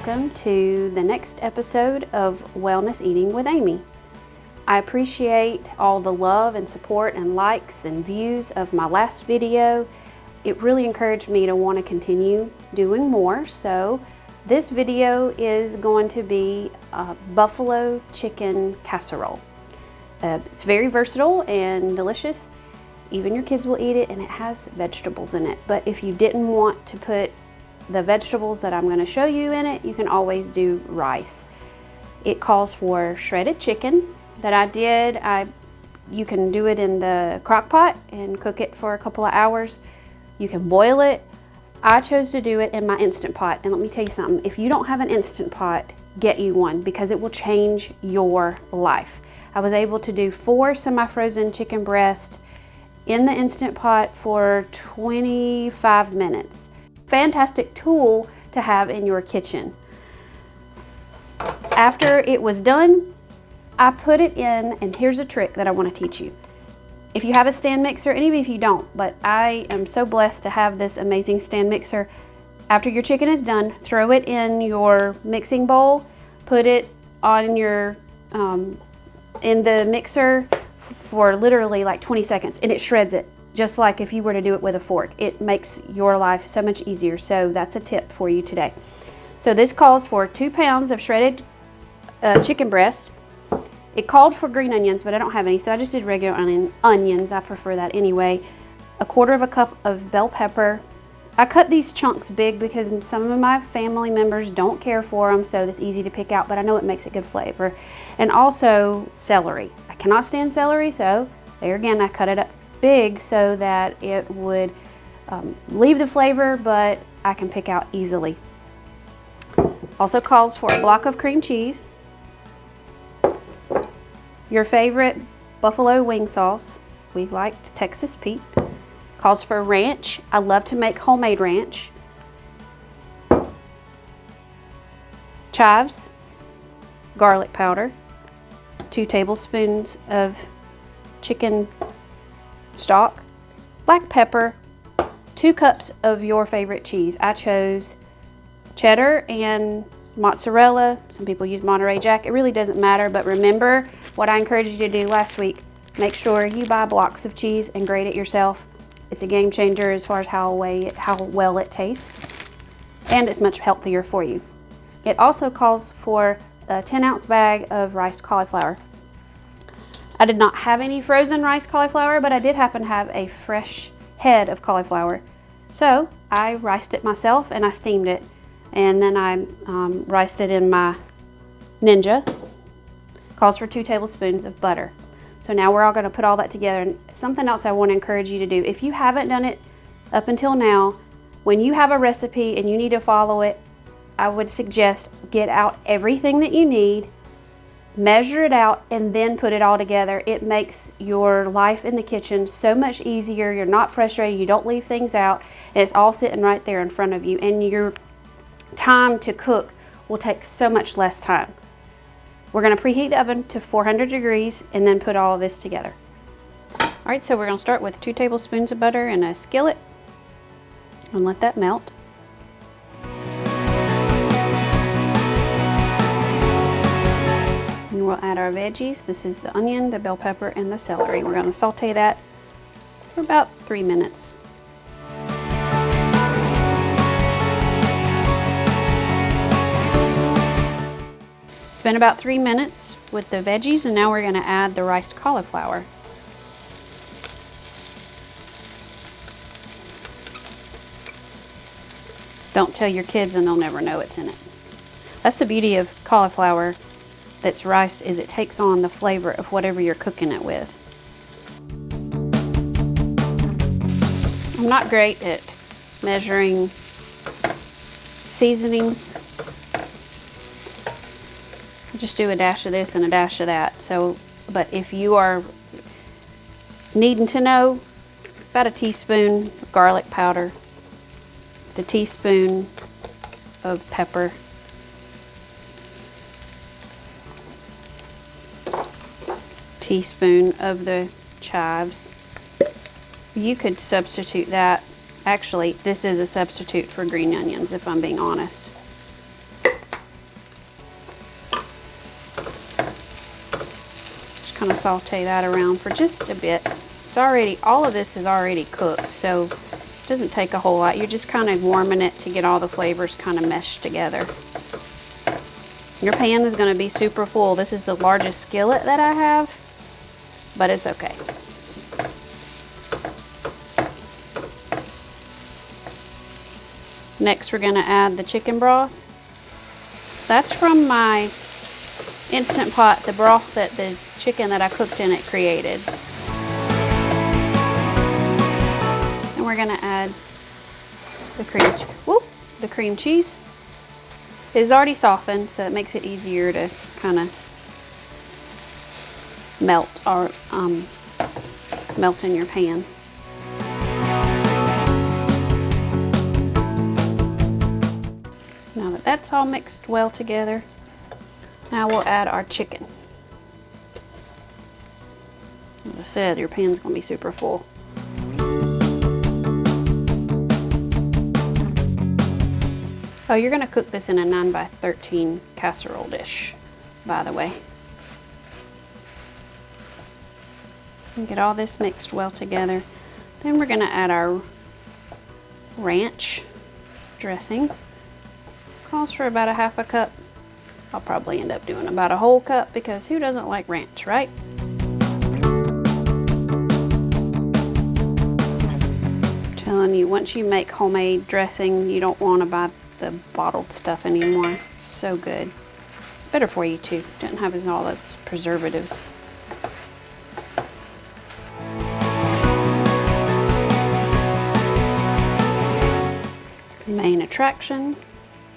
welcome to the next episode of Wellness Eating with Amy. I appreciate all the love and support and likes and views of my last video. It really encouraged me to want to continue doing more. So this video is going to be a buffalo chicken casserole. It's very versatile and delicious. Even your kids will eat it, and it has vegetables in it. But if you didn't want to put the vegetables that I'm going to show you in it, you can always do rice. It calls for shredded chicken that I did. You can do it in the crock pot and cook it for a couple of hours. You can boil it. I chose to do it in my Instant Pot, and let me tell you something. If you don't have an Instant Pot, get you one, because it will change your life. I was able to do 4 semi-frozen chicken breasts in the Instant Pot for 25 minutes. Fantastic tool to have in your kitchen. After it was done, I put it in, and here's a trick that I want to teach you. If you have a stand mixer, and even if you don't, but I am so blessed to have this amazing stand mixer. After your chicken is done, throw it in your mixing bowl, put it on your in the mixer for literally like 20 seconds, and it shreds it. Just like if you were to do it with a fork. It makes your life so much easier. So that's a tip for you today. So this calls for 2 pounds of shredded chicken breast. It called for green onions, but I don't have any, so I just did regular onions. I prefer that anyway. 1/4 cup of bell pepper. I cut these chunks big because some of my family members don't care for them, so it's easy to pick out, but I know it makes a good flavor. And also celery. I cannot stand celery, so there again, I cut it up big so that it would leave the flavor, but I can pick out easily. Also calls for a block of cream cheese, your favorite buffalo wing sauce. We liked Texas Pete. Calls for ranch. I love to make homemade ranch. Chives, garlic powder, 2 tablespoons of chicken stock, black pepper, 2 cups of your favorite cheese. I chose cheddar and mozzarella. Some people use Monterey Jack. It really doesn't matter, but remember what I encouraged you to do last week. Make sure you buy blocks of cheese and grate it yourself. It's a game changer as far as how well it tastes, and it's much healthier for you. It also calls for a 10-ounce bag of riced cauliflower. I did not have any frozen rice cauliflower, but I did happen to have a fresh head of cauliflower. So I riced it myself and I steamed it. And then I riced it in my Ninja. Calls for 2 tablespoons of butter. So now we're all going to put all that together. And something else I want to encourage you to do, if you haven't done it up until now, when you have a recipe and you need to follow it, I would suggest get out everything that you need, measure it out, and then put it all together. It makes your life in the kitchen so much easier. You're not frustrated. You don't leave things out. And it's all sitting right there in front of you. And your time to cook will take so much less time. We're going to preheat the oven to 400 degrees and then put all of this together. All right, so we're going to start with 2 tablespoons of butter in a skillet and let that melt. And we'll add our veggies. This is the onion, the bell pepper, and the celery. We're going to saute that for about 3 minutes. It's been about 3 minutes with the veggies, and now we're going to add the riced cauliflower. Don't tell your kids and they'll never know it's in it. That's the beauty of cauliflower that's rice, is it takes on the flavor of whatever you're cooking it with. I'm not great at measuring seasonings. I just do a dash of this and a dash of that. So, but if you are needing to know, about a teaspoon of garlic powder, the teaspoon of pepper, teaspoon of the chives. You could substitute that. Actually, this is a substitute for green onions, if I'm being honest. kind of saute that around for just a bit. It's already, all of this is already cooked, so it doesn't take a whole lot. You're just kind of warming it to get all the flavors kind of meshed together. Your pan is going to be super full. This is the largest skillet that I have, but it's okay. Next, we're going to add the chicken broth. That's from my Instant Pot, the broth that the chicken that I cooked in it created. And we're going to add the cream cheese. It's already softened, so it makes it easier to kind of melt or melt in your pan. Now that that's all mixed well together, now we'll add our chicken. As I said, your pan's going to be super full. Oh, you're going to cook this in a 9x13 casserole dish, by the way. And get all this mixed well together. Then we're going to add our ranch dressing. Calls for about a half a cup. I'll probably end up doing about a whole cup because who doesn't like ranch, right? I'm telling you, once you make homemade dressing, you don't want to buy the bottled stuff anymore. So good. Better for you too. Doesn't have all those preservatives. Main attraction,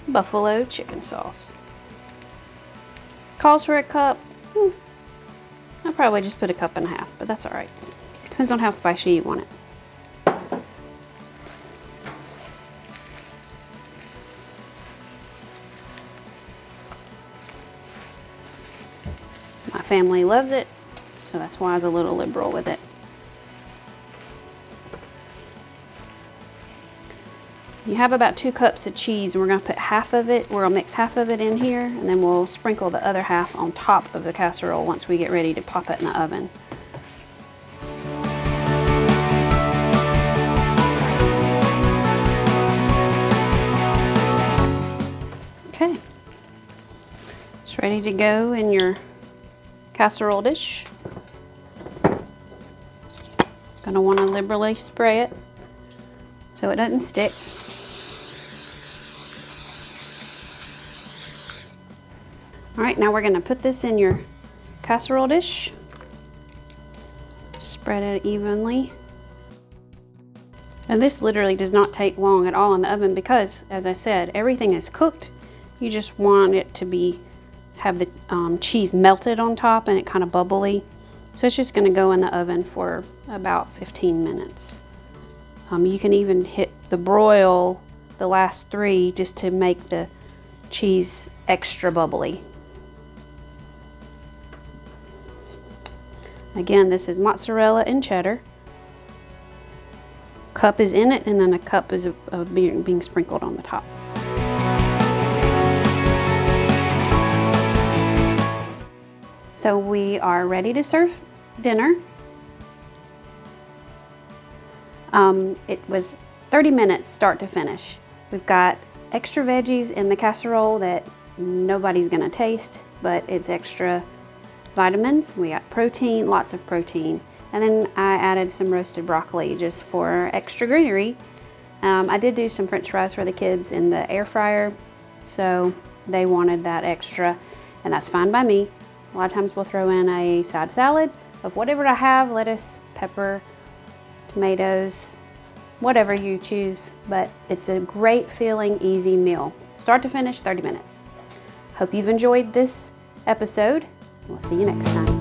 buffalo chicken sauce. Calls for a cup. I'll probably just put a cup and a half, but that's all right. Depends on how spicy you want it. My family loves it, so that's why I was a little liberal with it. You have about 2 cups of cheese, and we're going to put half of it, we're going to mix half of it in here, and then we'll sprinkle the other half on top of the casserole once we get ready to pop it in the oven. Okay. It's ready to go in your casserole dish. Gonna want to liberally spray it so it doesn't stick. All right, now we're gonna put this in your casserole dish. Spread it evenly. And this literally does not take long at all in the oven because, as I said, everything is cooked. You just want it to have the cheese melted on top and it kind of bubbly. So it's just gonna go in the oven for about 15 minutes. You can even hit the broil the last 3 just to make the cheese extra bubbly. Again, this is mozzarella and cheddar. Cup is in it, and then a cup is being sprinkled on the top. So we are ready to serve dinner. It was 30 minutes start to finish. We've got extra veggies in the casserole that nobody's gonna taste, but it's extra vitamins. We got protein, lots of protein. And then I added some roasted broccoli just for extra greenery. I did do some French fries for the kids in the air fryer, so they wanted that extra, and that's fine by me. A lot of times we'll throw in a side salad of whatever I have, lettuce, pepper, tomatoes, whatever you choose, but it's a great feeling, easy meal. Start to finish, 30 minutes. Hope you've enjoyed this episode. We'll see you next time.